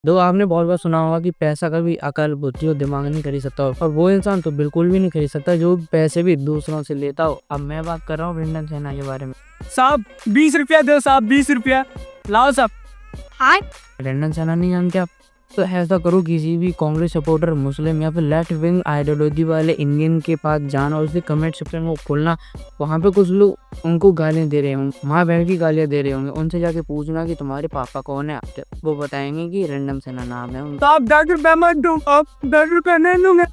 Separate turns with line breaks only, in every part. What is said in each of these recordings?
दो आपने बहुत बार सुना होगा कि पैसा कभी अकल, बुद्धि और दिमाग नहीं खरीद सकता हो, और वो इंसान तो बिल्कुल भी नहीं खरीद सकता जो पैसे भी दूसरों से लेता हो। अब मैं बात कर रहा हूँ ब्रेंडन सेना के बारे में।
साहब 20 रुपया दो साहब, 20 रुपया लाओ साहब।
हाँ, ब्रेंडन सेना नहीं जानते आप? तो ऐसा करो, किसी भी कांग्रेस सपोर्टर, मुस्लिम या फिर लेफ्ट विंग आइडियोलॉजी वाले इंडियन के पास जाना और उसके कमेंट सेक्शन को खोलना। वहाँ पे कुछ लोग उनको गालियाँ दे रहे होंगे, माँ बहन की गालियाँ दे रहे होंगे। उनसे जाके पूछना कि तुम्हारे पापा कौन है, वो बताएंगे कि रैंडम सेना नाम है उनका।
साहब 10 रुपया मत दो, आप 10 रुपया नहीं दूंगे।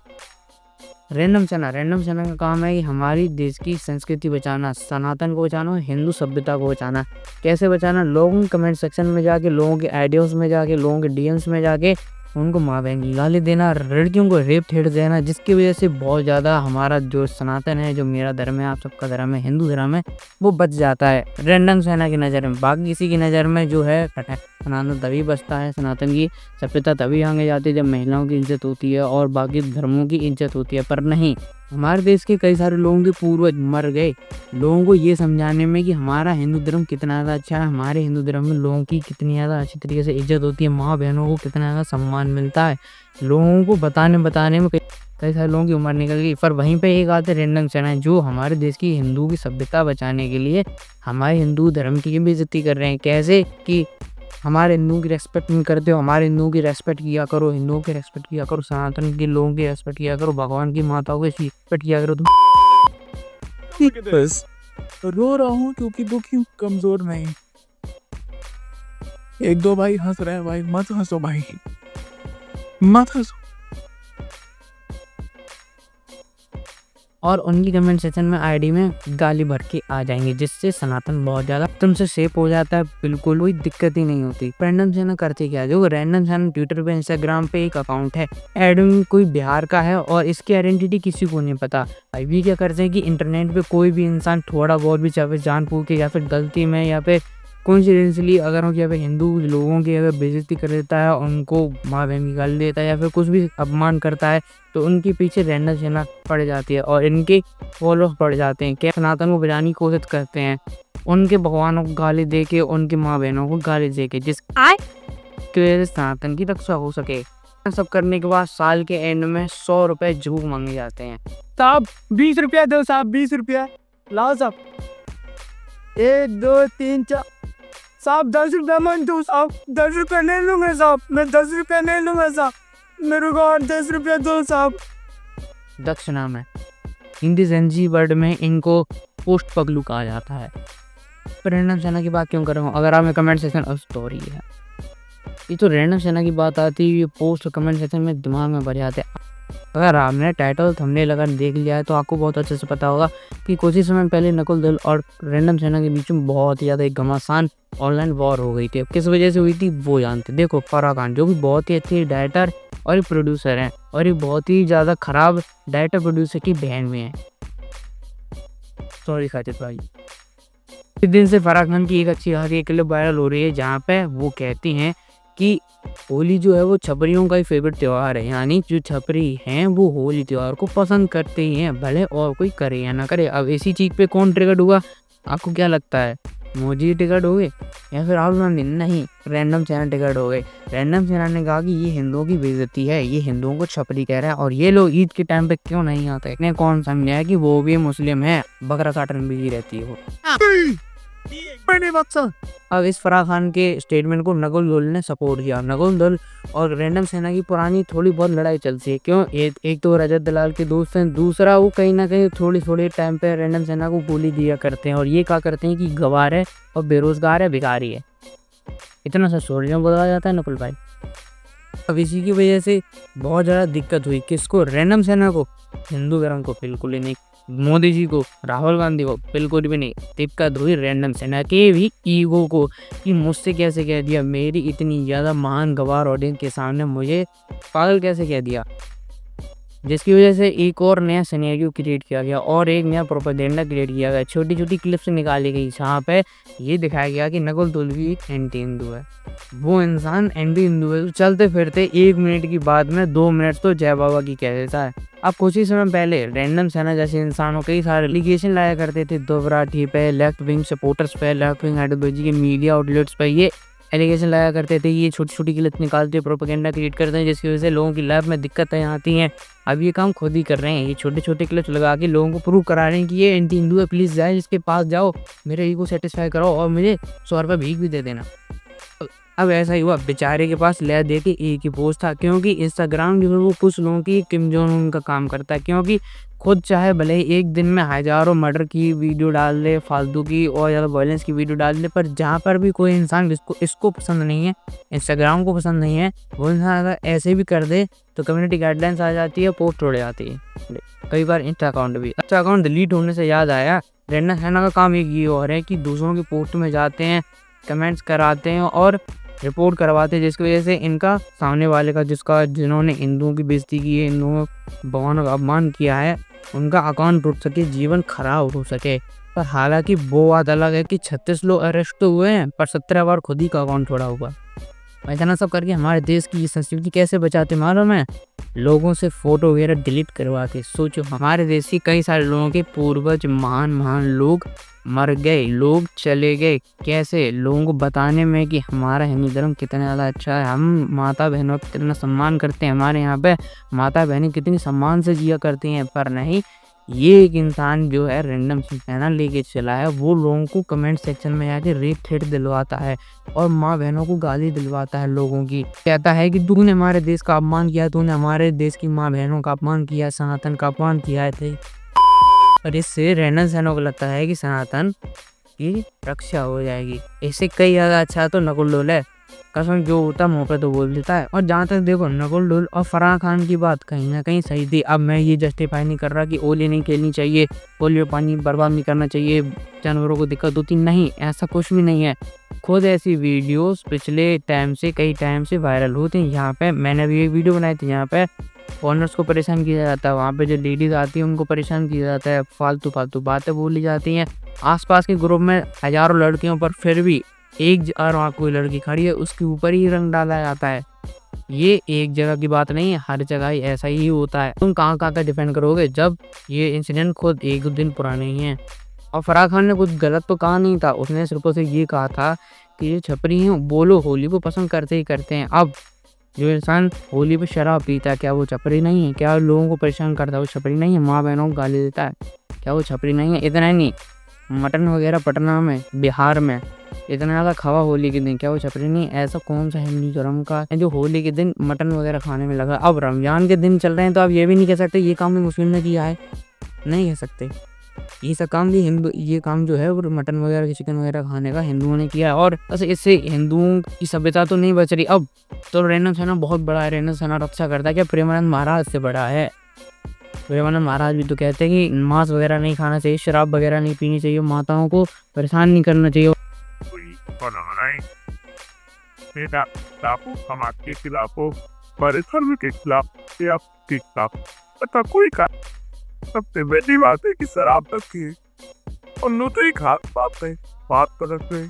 रैंडम सेना का काम है कि हमारी देश की संस्कृति बचाना, सनातन को बचाना, हिंदू सभ्यता को बचाना। कैसे बचाना? लोगों के कमेंट सेक्शन में जाके, लोगों के आइडियोज में जाके, लोगों के डीएम्स में जाके उनको माँ बहन की गाली देना, लड़कियों को रेप थेट देना, जिसकी वजह से बहुत ज़्यादा हमारा जो सनातन है, जो मेरा धर्म है, आप सबका धर्म है, हिंदू धर्म है, वो बच जाता है रैंडम सेना की नज़र में। बाकी किसी की नज़र में जो है सनातन तभी बचता है, सनातन की सभ्यता तभी आगे जाती है जब महिलाओं की इज्जत होती है और बाकी धर्मों की इज्जत होती है। पर नहीं, हमारे देश के कई सारे लोगों के पूर्वज मर गए लोगों को ये समझाने में कि हमारा हिंदू धर्म कितना ज़्यादा अच्छा है, हमारे हिंदू धर्म में लोगों की कितनी ज़्यादा अच्छी तरीके से इज्जत होती है, माँ बहनों को कितना ज़्यादा सम्मान मिलता है। लोगों को बताने में कई सारे लोगों की उम्र निकल गई। पर वहीं पे एक आते रैंडम सेना जो हमारे देश की हिंदू की सभ्यता बचाने के लिए हमारे हिंदू धर्म की बेइज्जती कर रहे हैं। कैसे कि हमारे हिंदुओं की रेस्पेक्ट नहीं करते हो, हमारे हिंदुओं की रेस्पेक्ट किया करो, हिंदुओं की रेस्पेक्ट किया करो, सनातन के लोगों की रेस्पेक्ट किया करो, भगवान की माताओं की रेस्पेक्ट किया करो।
बस रो रहा हूँ क्योंकि दुखी कमजोर नहीं। एक दो भाई हंस रहे हैं, भाई मत हंसो, भाई मत हंसो।
और उनकी कमेंट सेक्शन में आईडी में गाली भर के आ जाएंगे, जिससे सनातन बहुत ज़्यादा तुमसे सेफ हो जाता है, बिल्कुल कोई दिक्कत ही नहीं होती। रैंडम सेना करते क्या? जो रैंडम सेना ट्विटर पे, इंस्टाग्राम पे एक अकाउंट है, एडमिन कोई बिहार का है और इसकी आइडेंटिटी किसी को नहीं पता। अभी क्या करते हैं कि इंटरनेट पे कोई भी इंसान थोड़ा बहुत भी चाहे जानबूझ के या फिर गलती में या फिर कोइंसिडेंटली अगर उनके यहाँ पे हिंदू लोगों की अगर बेइज्जती कर देता है, उनको माँ बहन की गाली देता है या फिर कुछ भी अपमान करता है, तो उनके पीछे रैंडम सेना पड़ जाती है और इनके फॉलोअर्स पड़ जाते हैं। क्या सनातन को बचाने की कोशिश करते हैं, उनके भगवानों को गाली दे के, उनकी माँ बहनों को गाली दे के, जिसकी वजह से सनातन की रक्षा हो सके। सब करने के बाद साल के एंड में 100 रुपये जरूर मांगे जाते हैं।
साहब 20 रुपया दो साहब, 20 रुपया लाओ साहब। 1 2 3 4 साहब 10 रुपया मत दो साहब, 10 रुपया नहीं लूंगा साहब, मैं 10 रुपया नहीं लूंगा साहब, मेरे को और 10 रुपया दो साहब।
दक्ष नाम है, हिंदी ज़ेनजी वर्ड में इनको पोस्ट पगलू कहा जाता है। पर रैंडम सेना की बात क्यों कर रहा हूँ? अगर आप कमेंट सेक्शन स्टोरी है, ये तो रैंडम सेना की बात आती है, ये पोस्ट कमेंट सेक्शन में दिमाग में भर जाते हैं। अगर आपने टाइटल थंबनेल अगर देख लिया है तो आपको बहुत अच्छे से पता होगा कि कुछ ही समय पहले नकुल दल और रैंडम सेना के बीच में बहुत ही ज़्यादा एक घमासान ऑनलाइन वॉर हो गई थी। किस वजह से हुई थी वो जानते। देखो, फराह खान जो कि बहुत ही अच्छे डायरेक्टर और प्रोड्यूसर हैं और ये बहुत ही ज़्यादा खराब डायरेक्टर प्रोड्यूसर की बहन में है। सॉरी खातिर भाई। इस दिन से फराह खान की एक अच्छी खासी क्लिप वायरल हो रही है जहाँ पे वो कहती हैं कि होली जो है वो छपरियों का ही फेवरेट त्यौहार है, यानी जो छपरी हैं वो होली त्यौहार को पसंद करते ही हैं, भले और कोई करे या ना करे। अब इसी चीज़ पे कौन ट्रिगर्ड हुआ? आपको क्या लगता है? मोदी टिकट हो गए या फिर राहुल गांधी? नहीं, रैंडम सेना टिकट हो गए। रैंडम सेना ने कहा कि ये हिंदुओं की बेइज्जती है, ये हिंदुओं को छपरी कह रहा है और ये लोग ईद के टाइम पे क्यों नहीं आते। इन्हें कौन समझाया कि वो भी मुस्लिम है, बकरा काटने में बिजी रहती है वो। अब इस फराह खान के स्टेटमेंट को नकुल दल ने सपोर्ट किया। नकुल दल और रैंडम सेना की पुरानी थोड़ी बहुत लड़ाई चलती है। क्यों? एक तो रजत दलाल के दोस्त हैं, दूसरा वो कहीं ना कहीं थोड़ी टाइम पे रैंडम सेना को गोली दिया करते हैं और ये कहा करते हैं कि गवार है और बेरोजगार है, भिखारी है। इतना सा स्टोरी में बोला जाता है नकुल भाई। अब इसी की वजह से बहुत ज़्यादा दिक्कत हुई। किसको? रैंडम सेना को। हिंदू धर्म को बिल्कुल ही नहीं, मोदी जी को, राहुल गांधी को बिल्कुल भी नहीं। दिक्कत हुई रैंडम सेना के भी ईगो को कि मुझसे कैसे कह दिया, मेरी इतनी ज़्यादा महान गवार ऑडियंस के सामने मुझे पागल कैसे कह दिया, जिसकी वजह से एक और नया सिनेरियो क्रिएट किया गया और एक नया प्रोपेगेंडा क्रिएट किया गया। छोटी छोटी क्लिप्स निकाली गई जहाँ पे ये दिखाया गया कि नकुल दल भी एंटी हिंदू है। वो इंसान एंटी हिंदू है, चलते फिरते 1 मिनट की बात में 2 मिनट तो जय बाबा की कह देता है। अब कुछ ही समय पहले रैंडम सेना जैसे इंसानों कई सारे एलिगेशन लाया करते थे दुबराठी पे, लेफ्ट विंग सपोर्टर्स पे, लेफ्ट विंग आइडियोलॉजी के मीडिया आउटलेट्स पे। ये एलिगेशन लगाया करते थे, ये छोटी छोटी गलत निकालते, प्रोपेगेंडा क्रिएट करते हैं, जिसकी वजह से लोगों की लाइफ में दिक्कतें आती हैं। अब ये काम खुद ही कर रहे हैं, ये छोटे छोटे क्लिप्स लगा के लोगों को प्रूव करा रहे हैं कि ये एंटी हिंदू है, प्लीज़ जाए इसके पास जाओ, मेरे ईगो सेटिस्फाई कराओ और मुझे 100 रुपये भीख भी दे देना। अब ऐसा ही हुआ, बेचारे के पास ले दे के एक ही पोस्ट था, क्योंकि इंस्टाग्राम जो है वो कुछ लोगों की किम जोंग उन का काम करता है, क्योंकि खुद चाहे भले ही एक दिन में हज़ारों मर्डर की वीडियो डाल दे, फालतू की और ज़्यादा वायलेंस की वीडियो डाल दे, पर जहाँ पर भी कोई इंसान इसको पसंद नहीं है, इंस्टाग्राम को पसंद नहीं है, वो इंसान अगर ऐसे भी कर दे तो कम्युनिटी गाइडलाइंस आ जाती है, पोस्ट उड़ जाती है। कई बार इंस्टा अकाउंट भी, इंस्टा अकाउंट डिलीट होने से याद आया, रैंडम सैना का काम एक ये और है कि दूसरों की पोस्ट में जाते हैं, कमेंट्स कराते हैं और रिपोर्ट करवाते हैं, जिसकी वजह से इनका सामने वाले का जिन्होंने हिंदुओं की बेइज्जती की है, हिंदुओं भगवानों का अपमान किया है, उनका अकाउंट टूट सके, जीवन खराब हो सके। पर हालांकि वो बात अलग है कि 36 लोग अरेस्ट तो हुए हैं, पर 17 बार खुद ही का अकाउंट छोड़ा हुआ। इतना सब करके हमारे देश की ये संस्कृति कैसे बचाते मालूम है? लोगों से फोटो वगैरह डिलीट करवा के। सोचो, हमारे देश की कई सारे लोगों के पूर्वज महान लोग मर गए, लोग चले गए, कैसे लोगों को बताने में कि हमारा हिंदू धर्म कितना ज़्यादा अच्छा है, हम माता बहनों का कितना सम्मान करते हैं, हमारे यहाँ पे माता बहनें कितनी सम्मान से जिया करती हैं। पर नहीं, ये एक इंसान जो है रैंडम चैनल लेके चला है, वो लोगों को कमेंट सेक्शन में आके रेप थ्रेट दिलवाता है और माँ बहनों को गाली दिलवाता है लोगों की, कहता है कि तूने हमारे देश का अपमान किया, तूने हमारे देश की माँ बहनों का अपमान किया, सनातन का अपमान किया है। और इससे रैंडम सैनों को लगता है कि सनातन की रक्षा हो जाएगी। इससे कई ज़्यादा अच्छा तो नकुल डोल है, कसम जो होता मुँह पे तो बोल देता है। और जहाँ तक देखो नकुल डोल और फराह खान की बात कहीं ना कहीं सही थी। अब मैं ये जस्टिफाई नहीं कर रहा कि होली नहीं खेलनी चाहिए, होली में पानी बर्बाद नहीं करना चाहिए, जानवरों को दिक्कत होती, नहीं, ऐसा कुछ भी नहीं है। खुद ऐसी वीडियोस पिछले कई टाइम से वायरल होती हैं। यहाँ पे मैंने भी एक वीडियो बनाई थी, यहाँ पे फॉरनर्स को परेशान किया जाता है, वहाँ पे जो लेडीज़ आती हैं उनको परेशान किया जाता है, फालतू बातें बोली जाती हैं। आसपास के ग्रुप में हज़ारों लड़कियों पर फिर भी एक और कोई लड़की खड़ी है उसके ऊपर ही रंग डाला जाता है। ये एक जगह की बात नहीं है, हर जगह ही ऐसा ही होता है। तुम कहाँ का डिफेंड करोगे जब ये इंसिडेंट खुद एक दो दिन पुराने ही हैं। और फराह खान ने कुछ गलत तो कहा नहीं था, उसने सिर्फ से ये कहा था कि ये छपरी हैं, बोलो होली को पसंद करते ही करते हैं। अब जो इंसान होली पे शराब पीता है, क्या वो छपरी नहीं है? क्या लोगों को परेशान करता है, वो छपरी नहीं है? माँ बहनों को गाली देता है, क्या वो छपरी नहीं है? इतना ही नहीं, मटन वगैरह पटना में, बिहार में इतना ज़्यादा खावा होली के दिन, क्या वो छपरी नहीं? ऐसा कौन सा हिंदू धर्म का है जो होली के दिन मटन वगैरह खाने में लगा? अब रमजान के दिन चल रहे हैं तो आप ये भी नहीं कह सकते ये काम भी मुस्लिम ने किया है, नहीं कह सकते। ये सब काम भी ये काम जो है वो मटन वगैरह चिकन वगैरह खाने का हिंदुओं ने किया है। और बस इससे हिंदुओं की सभ्यता तो नहीं बच रही। अब तो रैंडम सैना बहुत बड़ा है, रैंडम सैना रक्षा करता है, क्या प्रेमानंद महाराज से बड़ा है? प्रेमानंद महाराज भी तो कहते हैं कि मांस वगैरह नहीं खाना चाहिए, शराब वगैरह नहीं पीनी चाहिए, माताओं को परेशान नहीं करना चाहिए।
मेरा समाज के खिलाफ हो, हमारे धर्म के खिलाफ या आपके खिलाफ, पता कोई का सबसे बड़ी बात है कि शराब तक की और नौकरी खास बात है, बात कर रहे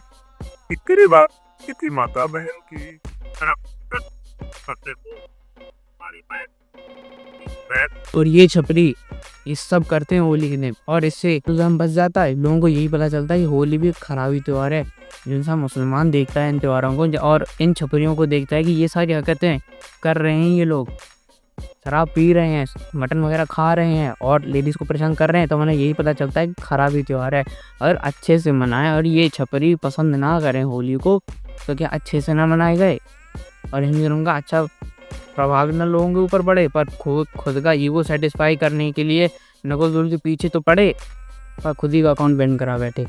इतनी बात किसी माता बहन की
और ये छपरी ये सब करते हैं होली के दिन, और इससे हम बच जाता है। लोगों को यही पता चलता है कि होली भी खराबी त्यौहार है। जो इंसान मुसलमान देखता है इन त्योहारों को और इन छपरियों को देखता है कि ये सारी हरकतें कर रहे हैं, ये लोग शराब पी रहे हैं, मटन वगैरह खा रहे हैं और लेडीज़ को परेशान कर रहे हैं, तो उन्हें यही पता चलता है कि खराबी त्यौहार है और अच्छे से मनाएं। और ये छपरी पसंद ना करें होली को तो क्या अच्छे से ना मनाए गए और हिंदू धर्म का अच्छा प्रभाव न लोगों के ऊपर पड़े, पर खुद का ईगो सेटिस्फाई करने के लिए नकुल डोल के पीछे तो पड़े पर खुद ही का अकाउंट बैन करा बैठे।